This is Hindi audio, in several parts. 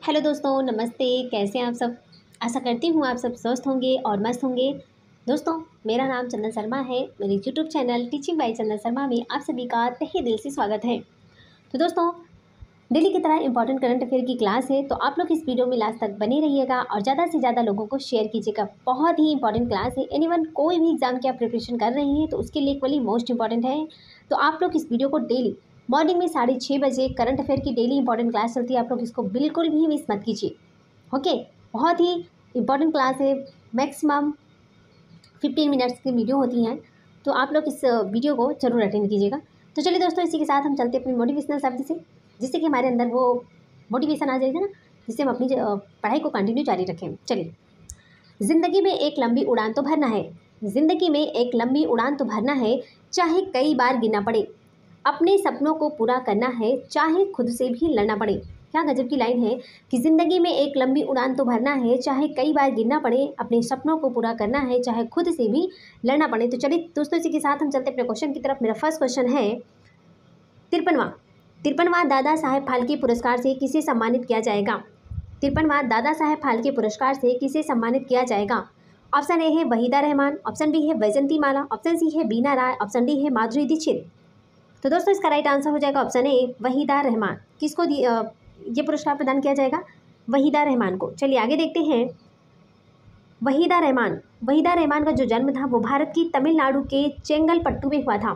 हेलो दोस्तों, नमस्ते। कैसे हैं आप सब। आशा करती हूँ आप सब स्वस्थ होंगे और मस्त होंगे। दोस्तों, मेरा नाम चंदन शर्मा है। मेरे यूट्यूब चैनल टीचिंग बाय चंदन शर्मा में आप सभी का तहे दिल से स्वागत है। तो दोस्तों, डेली की तरह इंपॉर्टेंट करंट अफेयर की क्लास है, तो आप लोग इस वीडियो में लास्ट तक बने रहिएगा और ज़्यादा से ज़्यादा लोगों को शेयर कीजिएगा। बहुत ही इंपॉर्टेंट क्लास है। एनीवन कोई भी एग्जाम की आप प्रिपरेशन कर रहे हैं तो उसके लिए इक्वली मोस्ट इंपॉर्टेंट है। तो आप लोग इस वीडियो को डेली मॉर्निंग में 6:30 बजे करंट अफेयर की डेली इंपॉर्टेंट क्लास चलती है, आप लोग इसको बिल्कुल भी मिस मत कीजिए। ओके, बहुत ही इंपॉर्टेंट क्लास है। मैक्सिमम 15 मिनट्स की वीडियो होती हैं, तो आप लोग इस वीडियो को जरूर अटेंड कीजिएगा। तो चलिए दोस्तों, इसी के साथ हम चलते अपनी मोटिवेशनल शब्द से, जिससे कि हमारे अंदर वो मोटिवेशन आ जाएगा ना, जिससे हम अपनी पढ़ाई को कंटिन्यू जारी रखें। चलिए, ज़िंदगी में एक लंबी उड़ान तो भरना है। ज़िंदगी में एक लंबी उड़ान तो भरना है, चाहे कई बार गिरना पड़े। अपने सपनों को पूरा करना है, चाहे खुद से भी लड़ना पड़े। क्या गजब की लाइन है कि ज़िंदगी में एक लंबी उड़ान तो भरना है, चाहे कई बार गिरना पड़े। अपने सपनों को पूरा करना है, चाहे खुद से भी लड़ना पड़े। तो चलिए दोस्तों, इसी के साथ हम चलते अपने क्वेश्चन की तरफ। मेरा फर्स्ट क्वेश्चन है 53वां दादा साहेब फाल्के पुरस्कार से किसे सम्मानित किया जाएगा। 53वां दादा साहेब फाल्के पुरस्कार से किसे सम्मानित किया जाएगा। ऑप्शन ए है वहीदा रहमान, ऑप्शन बी है वैजंती माला, ऑप्शन सी है बीना राय, ऑप्शन डी है माधुरी दीक्षित। तो दोस्तों, इसका राइट आंसर हो जाएगा ऑप्शन ए वहीदा रहमान। किसको ये पुरस्कार प्रदान किया जाएगा? वहीदा रहमान को। चलिए आगे देखते हैं। वहीदा रहमान का जो जन्म था वो भारत की तमिलनाडु के चेंगलपट्टू में हुआ था।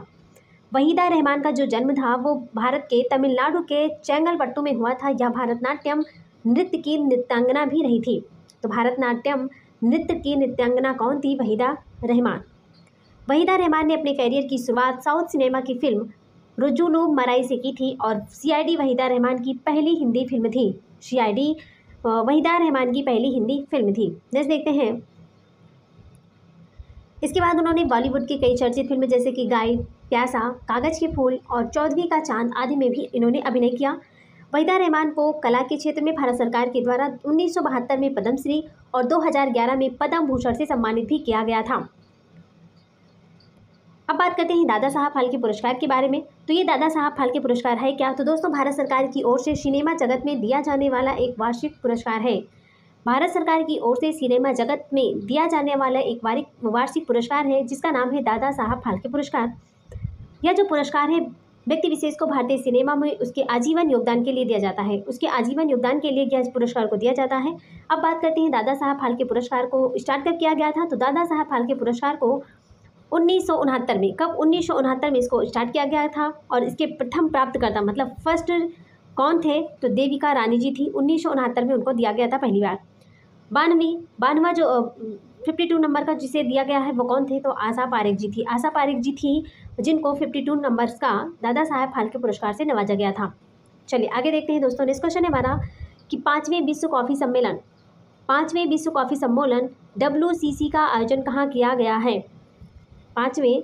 वहीदा रहमान का जो जन्म था वो भारत के तमिलनाडु के चेंगलपट्टू में हुआ था। यह भारतनाट्यम नृत्य की नृत्यांगना भी रही थी। तो भारतनाट्यम नृत्य की नृत्यांगना कौन थी? वहीदा रहमान। वहीदा रहमान ने अपने करियर की शुरुआत साउथ सिनेमा की फिल्म रुजुलू मराई से की थी और सीआईडी वहीदा रहमान की पहली हिंदी फिल्म थी। सीआईडी वहीदा रहमान की पहली हिंदी फिल्म थी। नेक्स्ट देखते हैं। इसके बाद उन्होंने बॉलीवुड की कई चर्चित फिल्में जैसे कि गाइड, प्यासा, कागज के फूल और चौदहवीं का चांद आदि में भी इन्होंने अभिनय किया। वहीदा रहमान को कला के क्षेत्र में भारत सरकार के द्वारा 1972 में पद्मश्री और 2011 में पद्म भूषण से सम्मानित भी किया गया था। अब बात करते हैं दादा साहब फाल्के पुरस्कार के बारे में। तो ये दादा साहब फाल्के पुरस्कार है क्या? तो दोस्तों, भारत सरकार की ओर से सिनेमा जगत में दिया जाने वाला एक वार्षिक पुरस्कार है। भारत सरकार की ओर से सिनेमा जगत में दिया जाने वाला एक वार्षिक पुरस्कार है, जिसका नाम है दादा साहब फाल्के पुरस्कार। यह जो पुरस्कार है, व्यक्ति विशेष को भारतीय सिनेमा में उसके आजीवन योगदान के लिए दिया जाता है। उसके आजीवन योगदान के लिए यह पुरस्कार को दिया जाता है। अब बात करते हैं दादा साहब फाल्के पुरस्कार को स्टार्ट कब किया गया था। तो दादा साहब फाल्के पुरस्कार को 1969 में, कब? 1969 में इसको स्टार्ट किया गया था। और इसके प्रथम प्राप्तकर्ता मतलब फर्स्ट कौन थे? तो देविका रानी जी थी। 1969 में उनको दिया गया था पहली बार। 52वां जो 52 नंबर का जिसे दिया गया है वो कौन थे? तो आशा पारेख जी थी। आशा पारेख जी थी जिनको 52 नंबर्स का दादा साहब फाल्के पुरस्कार से नवाजा गया था। चलिए आगे देखते हैं दोस्तों। नेक्स्ट क्वेश्चन है हमारा कि 5वें विश्व कॉफ़ी सम्मेलन WCC का आयोजन कहाँ किया गया है। पांचवें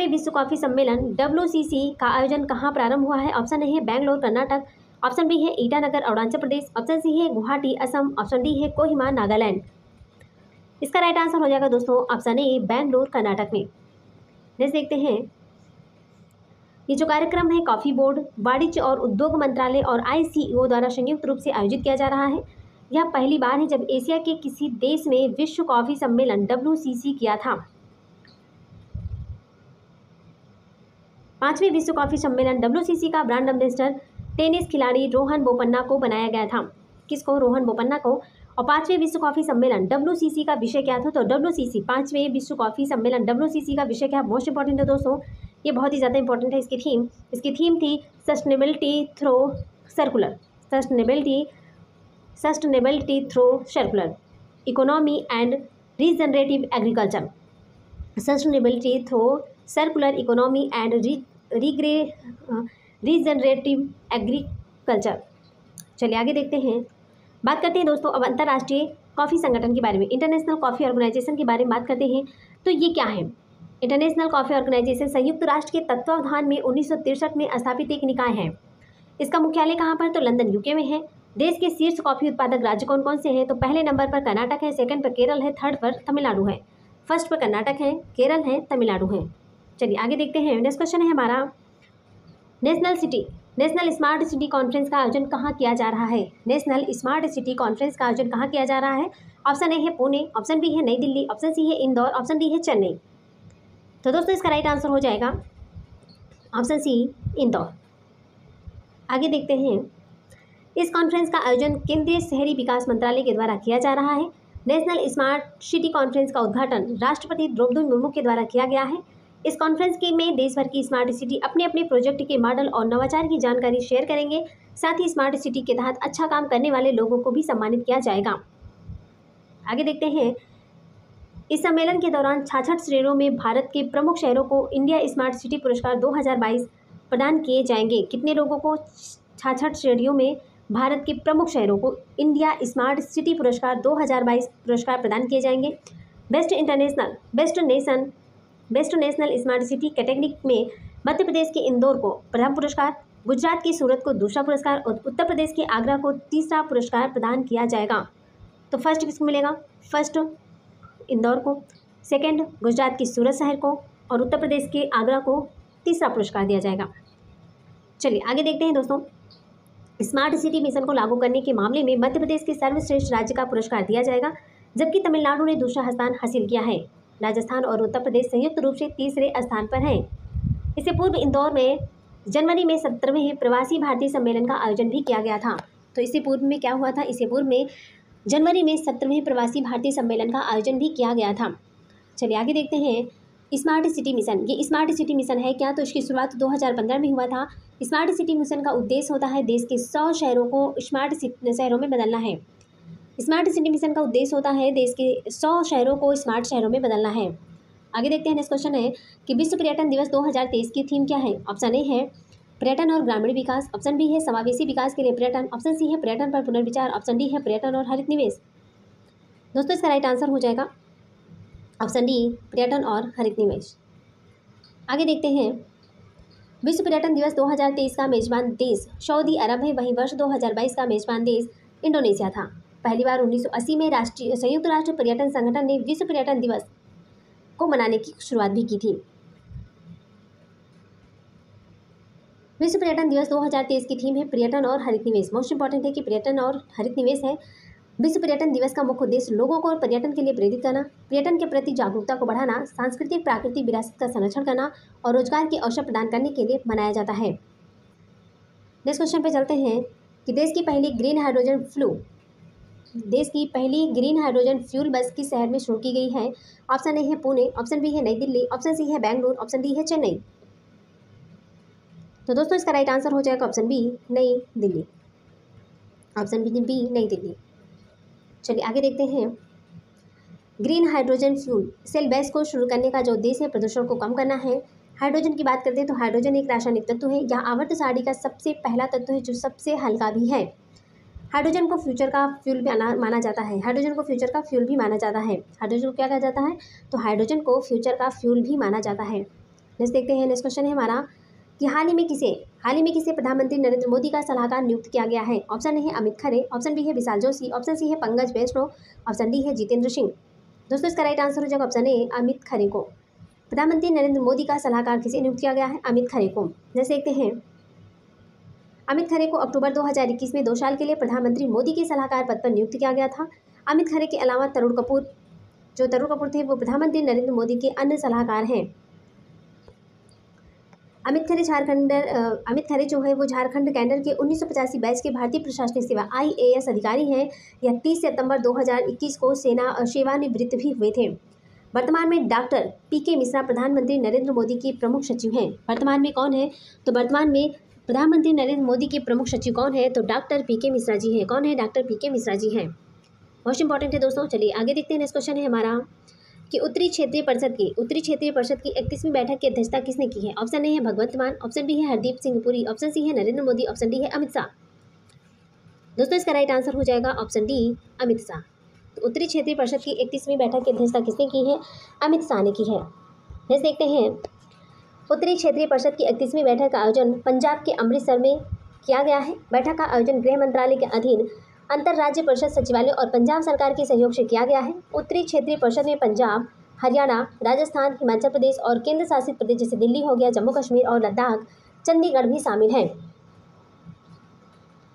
विश्व कॉफ़ी सम्मेलन WCC का आयोजन कहाँ प्रारंभ हुआ है। ऑप्शन ए है बेंगलोर कर्नाटक, ऑप्शन बी है ईटानगर अरुणाचल प्रदेश, ऑप्शन सी है गुवाहाटी असम, ऑप्शन डी है कोहिमा नागालैंड। इसका राइट आंसर हो जाएगा दोस्तों ऑप्शन ए बेंगलोर कर्नाटक में। नेक्स्ट देखते हैं। ये जो कार्यक्रम है कॉफ़ी बोर्ड, वाणिज्य और उद्योग मंत्रालय और ICO द्वारा संयुक्त रूप से आयोजित किया जा रहा है। यह पहली बार है जब एशिया के किसी देश में विश्व कॉफ़ी सम्मेलन WCC किया था। 5वें विश्व कॉफ़ी सम्मेलन WCC का ब्रांड एम्बेसडर टेनिस खिलाड़ी रोहन बोपन्ना को बनाया गया था। किसको? रोहन बोपन्ना को। और 5वें विश्व कॉफ़ी सम्मेलन WCC का विषय क्या था? तो WCC 5वें विश्व कॉफ़ी सम्मेलन WCC का विषय क्या? मोस्ट इंपॉर्टेंट है दोस्तों, ये बहुत ही ज़्यादा इंपॉर्टेंट है। इसकी थीम थी sustainability through circular economy and regenerative agriculture. Sustainability through circular economy and regenerative agriculture. चलिए आगे देखते हैं। बात करते हैं दोस्तों अब अंतर्राष्ट्रीय कॉफ़ी संगठन के बारे में, इंटरनेशनल कॉफ़ी ऑर्गेनाइजेशन के बारे में बात करते हैं। तो ये क्या है? इंटरनेशनल कॉफ़ी ऑर्गेनाइजेशन संयुक्त राष्ट्र के तत्वावधान में 1963 में स्थापित एक निकाय है। इसका मुख्यालय कहाँ पर? तो लंदन UK में है। देश के शीर्ष कॉफ़ी उत्पादक राज्य कौन कौन से हैं? तो पहले नंबर पर कर्नाटक है, सेकंड पर केरल है, थर्ड पर तमिलनाडु है। फर्स्ट पर कर्नाटक है, केरल है, तमिलनाडु है। चलिए आगे देखते हैं। नेक्स्ट क्वेश्चन है हमारा, national city national smart city conference का आयोजन कहाँ किया जा रहा है? नेशनल स्मार्ट सिटी कॉन्फ्रेंस का आयोजन कहाँ किया जा रहा है? ऑप्शन ए है पुणे, ऑप्शन बी है नई दिल्ली, ऑप्शन सी है इंदौर, ऑप्शन डी है चेन्नई। तो दोस्तों इसका राइट आंसर हो जाएगा ऑप्शन सी, इंदौर। आगे देखते हैं, इस कॉन्फ्रेंस का आयोजन केंद्रीय शहरी विकास मंत्रालय के द्वारा किया जा रहा है। नेशनल स्मार्ट सिटी कॉन्फ्रेंस का उद्घाटन राष्ट्रपति द्रौपदी मुर्मू के द्वारा किया गया है। इस कॉन्फ्रेंस के में देश भर की स्मार्ट सिटी अपने अपने प्रोजेक्ट के मॉडल और नवाचार की जानकारी शेयर करेंगे। साथ ही स्मार्ट सिटी के तहत अच्छा काम करने वाले लोगों को भी सम्मानित किया जाएगा। आगे देखते हैं, इस सम्मेलन के दौरान 66 श्रेणियों में भारत के प्रमुख शहरों को इंडिया स्मार्ट सिटी पुरस्कार 2022 प्रदान किए जाएंगे। कितने लोगों को 66 श्रेणियों में भारत के प्रमुख शहरों को इंडिया स्मार्ट सिटी पुरस्कार 2022 पुरस्कार प्रदान किए जाएंगे? Best national smart city category में मध्य प्रदेश के इंदौर को प्रथम पुरस्कार, गुजरात की सूरत को दूसरा पुरस्कार और उत्तर प्रदेश के आगरा को तीसरा पुरस्कार प्रदान किया जाएगा। तो फर्स्ट किसको मिलेगा? फर्स्ट इंदौर को, सेकंड गुजरात की सूरत शहर को और उत्तर प्रदेश के आगरा को तीसरा पुरस्कार दिया जाएगा। चलिए आगे देखते हैं दोस्तों, स्मार्ट सिटी मिशन को लागू करने के मामले में मध्य प्रदेश के सर्वश्रेष्ठ राज्य का पुरस्कार दिया जाएगा, जबकि तमिलनाडु ने दूसरा स्थान हासिल किया है। राजस्थान और उत्तर प्रदेश संयुक्त रूप से तीसरे स्थान पर हैं। इससे पूर्व इंदौर में जनवरी में 17वें प्रवासी भारतीय सम्मेलन का आयोजन भी किया गया था। तो इससे पूर्व में क्या हुआ था? इससे पूर्व में जनवरी में 17वें प्रवासी भारतीय सम्मेलन का आयोजन भी किया गया था। चलिए आगे देखते हैं, स्मार्ट सिटी मिशन। ये स्मार्ट सिटी मिशन है क्या? तो इसकी शुरुआत 2015 में हुआ था। स्मार्ट सिटी मिशन का उद्देश्य होता है देश के 100 शहरों को स्मार्ट शहरों में बदलना है। स्मार्ट सिटी मिशन का उद्देश्य होता है देश के 100 शहरों को स्मार्ट शहरों में बदलना है। आगे देखते हैं, नेक्स्ट क्वेश्चन है कि विश्व पर्यटन दिवस 2023 की थीम क्या है? ऑप्शन ए है पर्यटन और ग्रामीण विकास, ऑप्शन बी है समावेशी विकास के लिए पर्यटन, ऑप्शन सी है पर्यटन पर पुनर्विचार, ऑप्शन डी है पर्यटन और हरित निवेश। दोस्तों इसका राइट आंसर हो जाएगा ऑप्शन डी, पर्यटन और हरित निवेश। आगे देखते हैं, विश्व पर्यटन दिवस 2023 का मेजबान देश सऊदी अरब है, वहीं वर्ष 2022 का मेजबान देश इंडोनेशिया था। पहली बार 1980 में संयुक्त राष्ट्र पर्यटन संगठन ने विश्व पर्यटन दिवस को मनाने की शुरुआत भी की थी। विश्व पर्यटन दिवस 2023 की थीम है पर्यटन और हरित निवेश। मोस्ट इंपॉर्टेंट है कि पर्यटन और हरित निवेश है। विश्व पर्यटन दिवस का मुख्य उद्देश्य लोगों को पर्यटन के लिए प्रेरित करना, पर्यटन के प्रति जागरूकता को बढ़ाना, सांस्कृतिक प्राकृतिक विरासत का संरक्षण करना और रोजगार के अवसर प्रदान करने के लिए मनाया जाता है। नेक्स्ट क्वेश्चन पे चलते हैं कि देश की पहली ग्रीन हाइड्रोजन फ्यूल बस किस शहर में शुरू की गई है? ऑप्शन ए है पुणे, ऑप्शन बी है नई दिल्ली, ऑप्शन सी है बेंगलुरु, ऑप्शन डी है चेन्नई। तो दोस्तों इसका राइट आंसर हो जाएगा ऑप्शन बी, नई दिल्ली। ऑप्शन बी नई दिल्ली। चलिए आगे देखते हैं, green hydrogen fuel cell base को शुरू करने का जो उद्देश्य है प्रदूषण को कम करना है। हाइड्रोजन की बात करते हैं तो हाइड्रोजन एक रासायनिक तत्व है, यह आवर्त सारणी का सबसे पहला तत्व है जो सबसे हल्का भी है। हाइड्रोजन को फ्यूचर का फ्यूल भी माना जाता है। हाइड्रोजन को फ्यूचर का फ्यूल भी माना जाता है। हाइड्रोजन को क्या कहा जाता है? तो हाइड्रोजन को फ्यूचर का फ्यूल भी माना जाता है। नेक्स्ट देखते हैं, नेक्स्ट क्वेश्चन है हमारा कि हाल ही में किसे प्रधानमंत्री नरेंद्र मोदी का सलाहकार नियुक्त किया गया है? ऑप्शन ए है अमित खरे, ऑप्शन बी है विशाल जोशी, ऑप्शन सी है पंकज वैष्णव, ऑप्शन डी है जितेंद्र सिंह। दोस्तों इसका राइट आंसर हो जाएगा ऑप्शन ए, अमित खरे को। प्रधानमंत्री नरेंद्र मोदी का सलाहकार किसे नियुक्त किया गया है? अमित खरे को। जैसे देखते हैं, अमित खरे को अक्टूबर 2021 में 2 साल के लिए प्रधानमंत्री मोदी के सलाहकार पद पर नियुक्त किया गया था। अमित खरे के अलावा तरुण कपूर थे वो प्रधानमंत्री नरेंद्र मोदी के अन्य सलाहकार हैं। अमित खरे जो है वो झारखंड कैडर के 1985 बैच के भारतीय प्रशासनिक सेवा IAS अधिकारी हैं। यह 30 सितंबर 2021 को सेवानिवृत्त भी हुए थे। वर्तमान में डॉक्टर PK मिश्रा प्रधानमंत्री नरेंद्र मोदी के प्रमुख सचिव हैं। वर्तमान में कौन है? तो वर्तमान में प्रधानमंत्री नरेंद्र मोदी के प्रमुख सचिव कौन है? तो डॉक्टर PK मिश्रा जी हैं। कौन है? डॉक्टर PK मिश्रा जी हैं। मोस्ट इंपॉर्टेंट है दोस्तों। चलिए आगे देखते हैं, नेक्स्ट क्वेश्चन है हमारा कि उत्तरी क्षेत्रीय परिषद की 31वीं बैठक की अध्यक्षता किसने की है? ऑप्शन ए है भगवंत मान, ऑप्शन बी है हरदीप सिंह पुरी, ऑप्शन सी है नरेंद्र मोदी, ऑप्शन डी है अमित शाह। दोस्तों इसका राइट आंसर हो जाएगा ऑप्शन डी, अमित शाह। तो उत्तरी क्षेत्रीय परिषद की 31वीं बैठक की अध्यक्षता किसने की है? अमित शाह ने की है। नेक्स्ट देखते हैं, उत्तरी क्षेत्रीय परिषद की 31वीं बैठक का आयोजन पंजाब के अमृतसर में किया गया है। बैठक का आयोजन गृह मंत्रालय के अधीन अंतर्राज्य परिषद सचिवालय और पंजाब सरकार के सहयोग से किया गया है। उत्तरी क्षेत्रीय परिषद में पंजाब, हरियाणा, राजस्थान, हिमाचल प्रदेश और केंद्र शासित प्रदेश जैसे दिल्ली हो गया, जम्मू कश्मीर और लद्दाख, चंडीगढ़ भी शामिल हैं।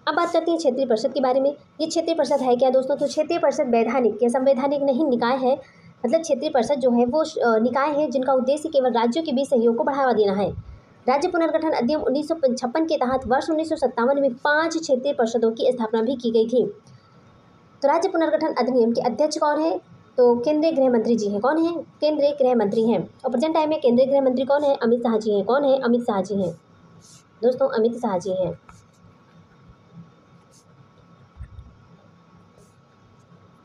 अब बात करते हैं क्षेत्रीय परिषद के बारे में। ये क्षेत्रीय परिषद है क्या दोस्तों? तो क्षेत्रीय परिषद वैधानिक या संवैधानिक नहीं निकाय है। मतलब क्षेत्रीय परिषद जो है वो निकाय है जिनका उद्देश्य केवल राज्यों के बीच सहयोग को बढ़ावा देना है। राज्य पुनर्गठन अधिनियम 1956 के तहत वर्ष 1957 में 5 क्षेत्रीय परिषदों की स्थापना भी की गई थी। तो राज्य पुनर्गठन अधिनियम के अध्यक्ष कौन है? तो केंद्रीय गृह मंत्री जी हैं। कौन है? केंद्रीय गृह मंत्री हैं। और प्रेजेंट टाइम में केंद्रीय गृह मंत्री कौन है? अमित शाह जी हैं। कौन है? अमित शाह जी हैं दोस्तों, अमित शाह जी हैं।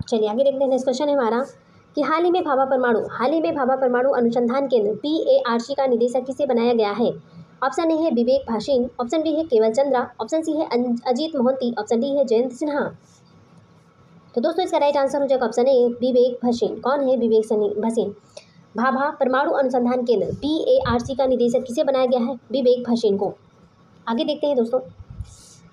चलिए आगे देखते हैं। नेक्स्ट क्वेश्चन है हमारा कि हाल ही में भाभा परमाणु अनुसंधान केंद्र PARC का निदेशक किसे बनाया गया है? ऑप्शन ए है विवेक भासीन, ऑप्शन बी है केवल चंद्रा, ऑप्शन सी है अजीत मोहंती, ऑप्शन डी है जयंत सिन्हा। तो दोस्तों इसका राइट आंसर हो जाएगा ऑप्शन ए विवेक भासीन। कौन है? विवेक भासीन। भाभा परमाणु अनुसंधान केंद्र PARC का निदेशक किसे बनाया गया है? विवेक भासीन को। आगे देखते हैं दोस्तों।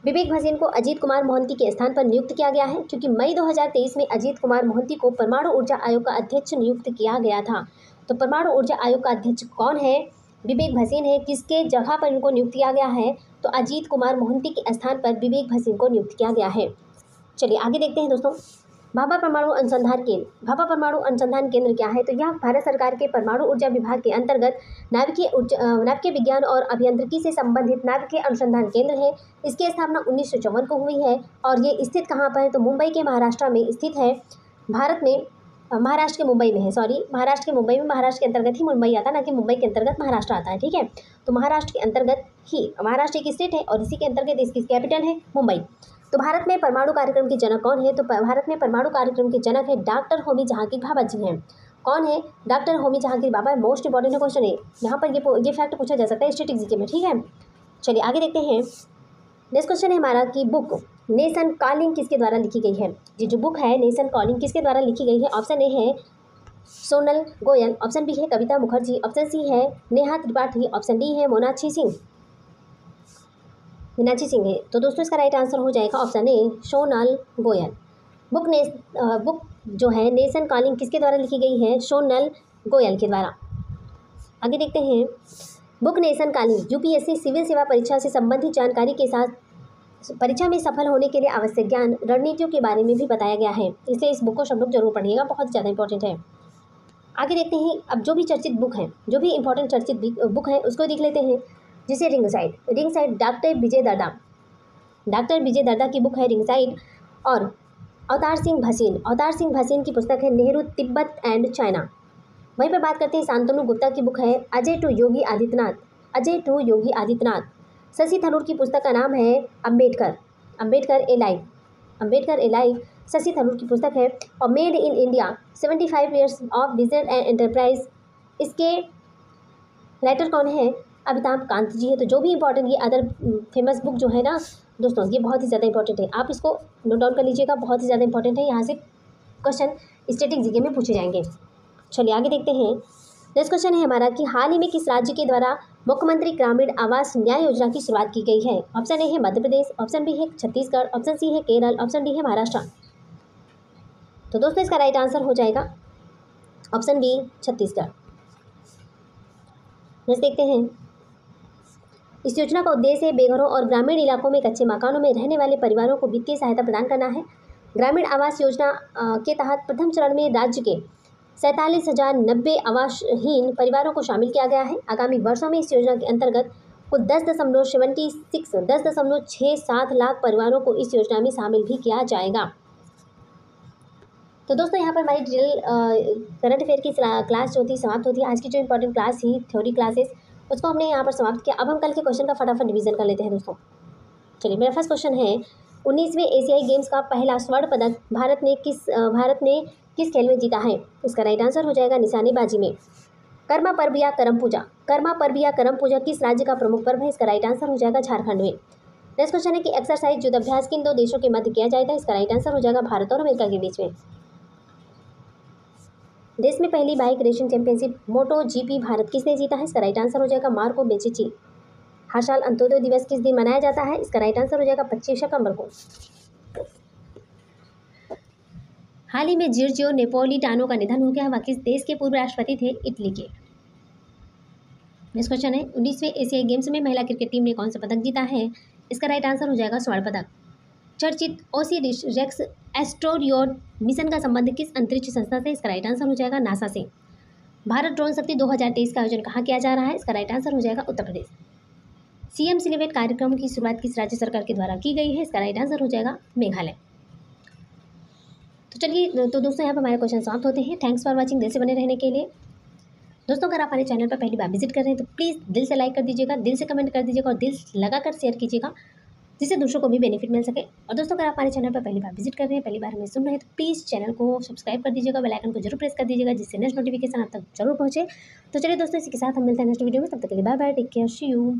विवेक भासीन को अजीत कुमार मोहंती के स्थान पर नियुक्त किया गया है, क्योंकि मई 2023 में अजीत कुमार मोहंती को परमाणु ऊर्जा आयोग का अध्यक्ष नियुक्त किया गया था। तो परमाणु ऊर्जा आयोग का अध्यक्ष कौन है? विवेक भासीन है। किसके जगह पर इनको नियुक्त किया गया है? तो अजीत कुमार मोहंती के स्थान पर विवेक भासीन को नियुक्त किया गया है। चलिए आगे देखते हैं दोस्तों। भाभा परमाणु अनुसंधान केंद्र क्या है? तो यह भारत सरकार के परमाणु ऊर्जा विभाग के अंतर्गत नाभिकीय विज्ञान और अभियांत्रिकी से संबंधित नाभिकीय अनुसंधान केंद्र है। इसकी स्थापना 1954 को हुई है और ये स्थित कहाँ पर है? तो मुंबई के महाराष्ट्र में स्थित है। भारत में महाराष्ट्र के मुंबई में है, महाराष्ट्र के मुंबई में। महाराष्ट्र के अंतर्गत ही मुंबई आता है, ना कि मुंबई के अंतर्गत महाराष्ट्र आता है। ठीक है, तो महाराष्ट्र के अंतर्गत ही महाराष्ट्र एक स्टेट है और इसी के अंतर्गत इसकी कैपिटल है मुंबई। तो भारत में परमाणु कार्यक्रम के जनक कौन है? तो भारत में परमाणु कार्यक्रम के जनक है डॉक्टर होमी जहांगीर भाभा जी हैं। कौन है? Doctor Homi Jahangir Bhabha. Most important question है यहाँ पर, ये फैक्ट पूछा जा सकता है स्टैटिक जीके में। ठीक है, चलिए आगे देखते हैं। नेक्स्ट क्वेश्चन है हमारा कि बुक नेशन कॉलिंग किसके द्वारा लिखी गई है? ये जो बुक है नेशन कॉलिंग किसके द्वारा लिखी गई है? ऑप्शन ए है सोनल गोयल, ऑप्शन बी है कविता मुखर्जी, ऑप्शन सी है नेहा त्रिपाठी, ऑप्शन डी है मीनाक्षी सिंह है। तो दोस्तों इसका राइट आंसर हो जाएगा option A Sonal Goyal. Book जो है नेशन कॉलिंग किसके द्वारा लिखी गई है? सोनल गोयल के द्वारा। आगे देखते हैं। Book nation calling UPSC civil सेवा परीक्षा से संबंधित जानकारी के साथ परीक्षा में सफल होने के लिए आवश्यक ज्ञान रणनीतियों के बारे में भी बताया गया है, इसलिए इस बुक को सब लोग जरूर पढ़िएगा, बहुत ज़्यादा इंपॉर्टेंट है। आगे देखते हैं। अब जो भी चर्चित बुक है, जो भी इंपॉर्टेंट चर्चित बुक है उसको देख लेते हैं। जिसे रिंग साइड डॉक्टर विजय दर्दा की बुक है रिंग साइड। और अवतार सिंह भसीन की पुस्तक है नेहरू तिब्बत एंड चाइना। वहीं पर बात करते हैं शांतनु गुप्ता की बुक है अजय टू योगी आदित्यनाथ। शशि थरूर की पुस्तक का नाम है अम्बेडकर ए लाइफ शशि थरूर की पुस्तक है। और made in India 75 years of vision and enterprise, इसके राइटर कौन है? अमिताभ कांत जी है। तो जो भी इंपॉर्टेंट ये अदर फेमस बुक जो है ना दोस्तों, ये बहुत ही ज़्यादा इंपॉर्टेंट है, आप इसको नोट डाउन कर लीजिएगा, बहुत ही ज़्यादा इंपॉर्टेंट है। यहाँ से क्वेश्चन स्टैटिक जीके में पूछे जाएंगे। चलिए आगे देखते हैं। नेक्स्ट क्वेश्चन है हमारा कि हाल ही में किस राज्य के द्वारा मुख्यमंत्री ग्रामीण आवास न्याय योजना की शुरुआत की गई है? ऑप्शन ए है मध्य प्रदेश, ऑप्शन बी है छत्तीसगढ़, ऑप्शन सी है केरल, ऑप्शन डी है महाराष्ट्र। तो दोस्तों इसका राइट आंसर हो जाएगा ऑप्शन बी छत्तीसगढ़। नेक्स्ट देखते हैं। इस योजना का उद्देश्य बेघरों और ग्रामीण इलाकों में कच्चे मकानों में रहने वाले परिवारों को वित्तीय सहायता प्रदान करना है। ग्रामीण आवास योजना के तहत प्रथम चरण में राज्य के 47,090 आवासहीन परिवारों को शामिल किया गया है। आगामी वर्षों में इस योजना के अंतर्गत कुल 10.67 लाख परिवारों को इस योजना में शामिल भी किया जाएगा। तो दोस्तों यहाँ पर हमारी डिटेल करंट अफेयर की क्लास जो थी समाप्त होती है। आज की जो इंपॉर्टेंट क्लास थी थ्योरी क्लासेस, उसको हमने यहाँ पर समाप्त किया। अब हम कल के क्वेश्चन का फटाफट रिवीजन कर लेते हैं दोस्तों। चलिए मेरा फर्स्ट क्वेश्चन है 19वें एशियाई गेम्स का पहला स्वर्ण पदक भारत ने किस खेल में जीता है? इसका राइट आंसर हो जाएगा निशानेबाजी में। कर्मा पर्व या करम पूजा किस राज्य का प्रमुख पर्व है? इसका राइट आंसर हो जाएगा झारखंड में। नेक्स्ट क्वेश्चन है कि एक्सरसाइज युद्धाभ्यास किन 2 देशों के मध्य किया जाएगा? इसका राइट आंसर हो जाएगा भारत और अमेरिका के बीच में। देश में पहली bike racing championship MotoGP Bharat किसने जीता है? इसका राइट आंसर हो जाएगा मार्को बेचिची। हर साल अंत्योदय दिवस किस दिन मनाया जाता है? इसका राइट आंसर हो जाएगा 25 सितंबर को। हाल ही में जियोर्जियो नेपोलिटानो का निधन हो गया। वह किस देश के पूर्व राष्ट्रपति थे? इटली के। नेक्स्ट क्वेश्चन है 19वें एशियाई गेम्स में महिला क्रिकेट टीम ने कौन सा पदक जीता है? इसका राइट आंसर हो जाएगा स्वर्ण पदक। चर्चित ओसिरिस एस्ट्रोनॉट मिशन का संबंध किस अंतरिक्ष संस्था से? इसका राइट आंसर हो जाएगा नासा से। भारत ड्रोन शक्ति 2023 का आयोजन कहाँ किया जा रहा है? इसका राइट आंसर हो जाएगा उत्तर प्रदेश। सीएम सिलेबेट कार्यक्रम की शुरुआत किस राज्य सरकार के द्वारा की गई है? इसका राइट आंसर हो जाएगा मेघालय। तो चलिए तो दोस्तों यहाँ पर हमारे क्वेश्चन समाप्त होते हैं। Thanks for watching. दिल से बने रहने के लिए। दोस्तों अगर आप हमारे चैनल पर पहली बार विजिट कर रहे हैं तो प्लीज़ दिल से लाइक कर दीजिएगा, दिल से कमेंट कर दीजिएगा और दिल लगाकर शेयर कीजिएगा, जिससे दूसरों को भी बेनिफिट मिल सके। और दोस्तों अगर आप हमारे चैनल पर पहली बार विजिट कर रहे हैं, पहली बार हमें सुन रहे हैं तो प्लीज़ चैनल को सब्सक्राइब कर दीजिएगा, बेल आइकन को जरूर प्रेस कर दीजिएगा, जिससे नेक्स्ट नोटिफिकेशन आप तक जरूर पहुँचे। तो चलिए दोस्तों इसी के साथ हम मिलते हैं नेक्स्ट वीडियो में। तब तक के लिए bye bye, take care, see you.